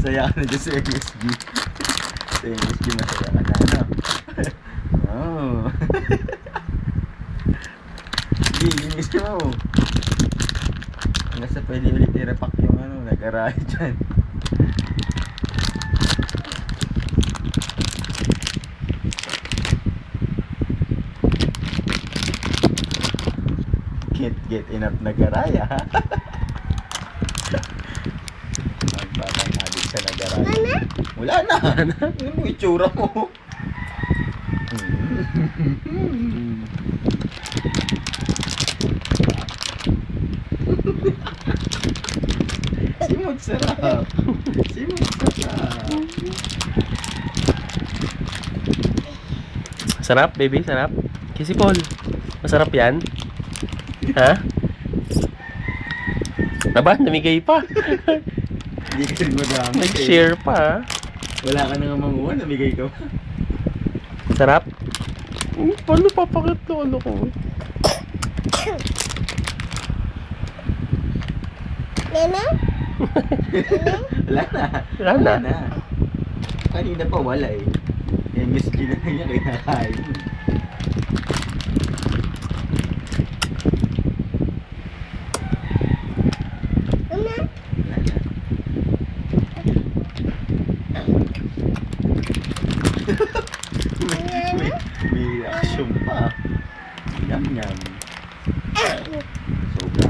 Masaya ka na dyan sa MSG. Sa MSG masaya ka na, no? Oh. Hindi, linis ka mo. Hanggang sa pwede ulit i-repack yung ano, nag-arahe dyan. Get enough na garaya, ha? Magbatang adik sa nagaraya. Wala na. Ano mo itsura mo? Simot sarap. Simot sarap. Sarap, baby, sarap. Kissy Paul, masarap yan? Ha? Aba, namigay pa. Hindi ka rin madami. Nag-share pa, ha? Wala ka na nga manguha, namigay ka pa. Sarap? Paano papakit na ano ko? Nana? Wala na. Wala na. Kanina pa wala eh. MSG na lang niya kinakain. Nana? Wala na. may reaction pa. Yum yum.